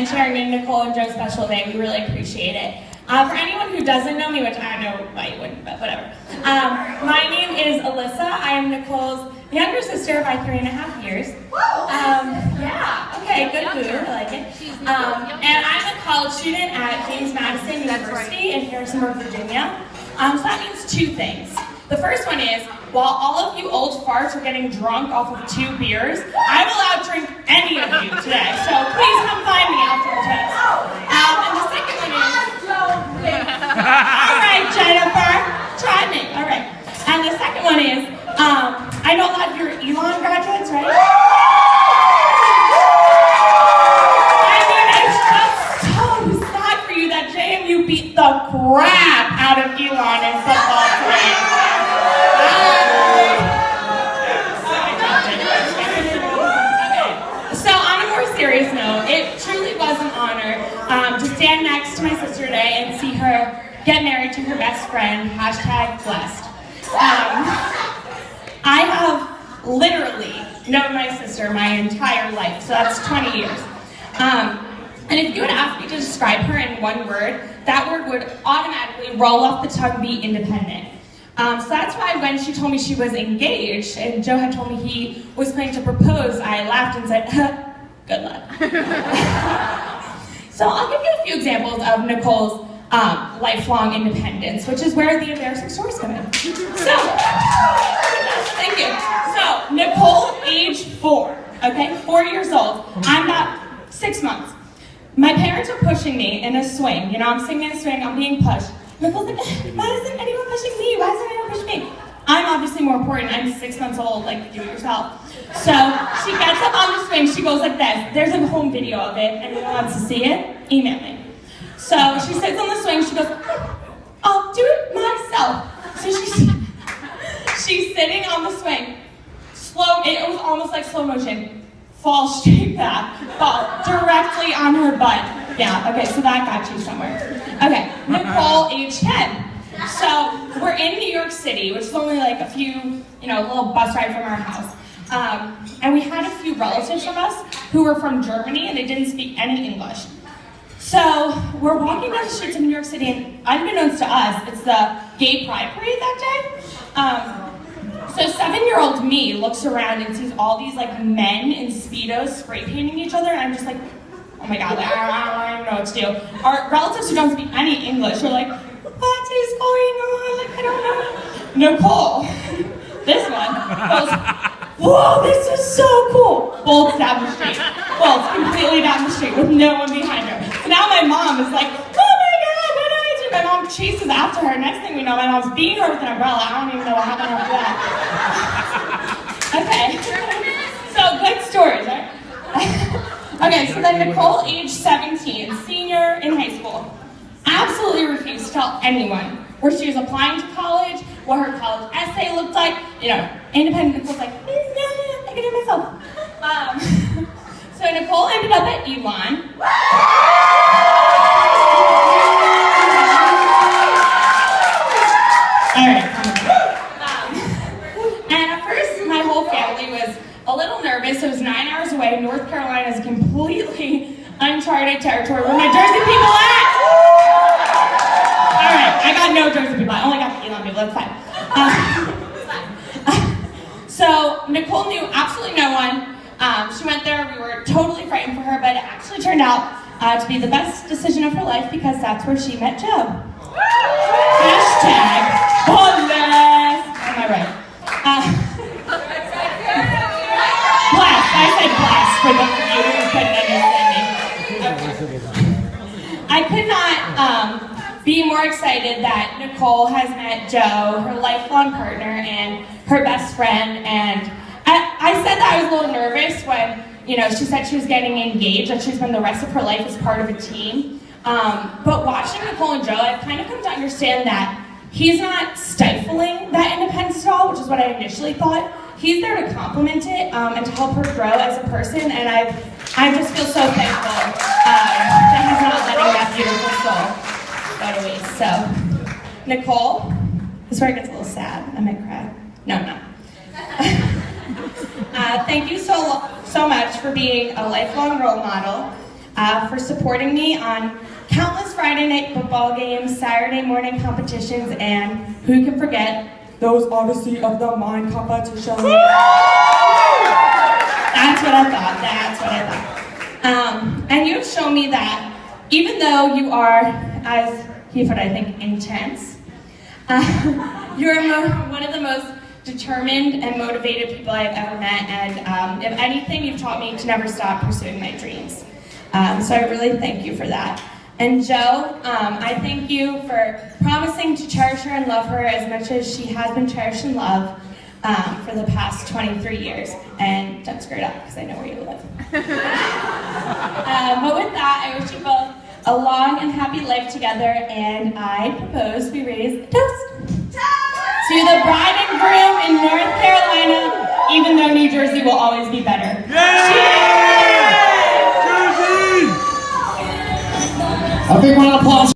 And sharing Nicole and Joe's special day. We really appreciate it. For anyone who doesn't know me, which I know why you wouldn't, but whatever. My name is Alyssa. I am Nicole's younger sister by 3.5 years. Yeah, okay, good food, I like it. And I'm a college student at James Madison University in Harrisonburg, Virginia. So that means two things. The first one is, while all of you old farts are getting drunk off of 2 beers, I will outdrink any of you today. So please come find me after the test. And the second one is, all right, Jennifer, try me. All right. And the second one is, I know a lot of you are Elon graduates, right? I mean, it's just so sad for you that JMU beat the crap out of Elon in football today. So on a more serious note, it truly was an honor to stand next to my sister today and see her get married to her best friend, #blessed. I have literally known my sister my entire life, so that's 20 years. And if you would ask me to describe her in one word, that word would automatically roll off the tongue, be independent. So that's why when she told me she was engaged and Joe had told me he was planning to propose, I laughed and said, good luck. So I'll give you a few examples of Nicole's lifelong independence, which is where the embarrassing stories come in. So, thank you. So, Nicole, age 4, okay, 4 years old. I'm about 6 months. My parents are pushing me in a swing. You know, I'm sitting in a swing, I'm being pushed. Nicole's like, why isn't anyone pushing me? Why isn't anyone pushing me? I'm obviously more important. I'm 6 months old, like, do it yourself. So she gets up on the swing, she goes like this. There's a home video of it. Anyone wants to see it? Email me. So she sits on the swing, she goes, I'll do it myself. So she's sitting on the swing. It was almost like slow motion. Fall straight back, fall directly on her butt. Yeah, okay, so that got you somewhere. Okay, Nicole, age 10. So we're in New York City, which is only like a few, a little bus ride from our house. And we had a few relatives from us who were from Germany and they didn't speak any English. So we're walking down the streets of New York City and unbeknownst to us, it's the gay pride parade that day. So 7-year-old me looks around and sees all these like men in Speedos spray painting each other and I'm just like, oh my God, I don't even know what to do. Our relatives who don't speak any English are like, what is going on? Like, I don't know. Nicole, this one, goes, whoa, this is so cool. Bolts down the street. Bolts completely down the street with no one behind her. So now my mom is like, oh my God, what do I do? My mom chases after her. Next thing we know, my mom's beating her with an umbrella. I don't even know what happened after that. Okay. So good stories, right? Okay, so then Nicole, age 17, senior in high school, absolutely refused to tell anyone where she was applying to college, what her college essay looked like. Independent Nicole's like, no, I can do it myself. So Nicole ended up at Elon. All right. And at first, my whole family was a little nervous. It was 9 hours away. North Carolina is completely uncharted territory. Where my Jersey people at? All right, I got no Jersey people. I only got the Elon people. That's fine. So Nicole knew absolutely no one. She went there. We were totally frightened for her, but it actually turned out to be the best decision of her life because that's where she met Joe. #blessed. Am I right? Blessed. I said blessed for those of you who couldn't understand me. I could not be more excited that Nicole has met Joe, her lifelong partner, and her best friend. And I said that I was a little nervous when, she said she was getting engaged, that she's been the rest of her life as part of a team. But watching Nicole and Joe, I've kind of come to understand that he's not stifling that independence at all, which is what I initially thought. He's there to complement it and to help her grow as a person, and I just feel so thankful that he's not letting that beautiful soul go to waste. So, Nicole, this is where it gets a little sad. I might cry. No, I'm not. Thank you so much for being a lifelong role model. for supporting me on countless Friday night football games, Saturday morning competitions, and who can forget those Odyssey of the Mind competitions. That's what I thought, and you've shown me that even though you are, as he put, I think, intense, you're one of the most determined and motivated people I've ever met, and if anything, you've taught me to never stop pursuing my dreams. So I really thank you for that. And Joe, I thank you for promising to cherish her and love her as much as she has been cherished and loved for the past 23 years. And don't screw it up, because I know where you live. But with that, I wish you both a long and happy life together, and I propose we raise a toast. To the bride and groom in North Carolina, even though New Jersey will always be better. Yeah! Jersey! A big round of applause.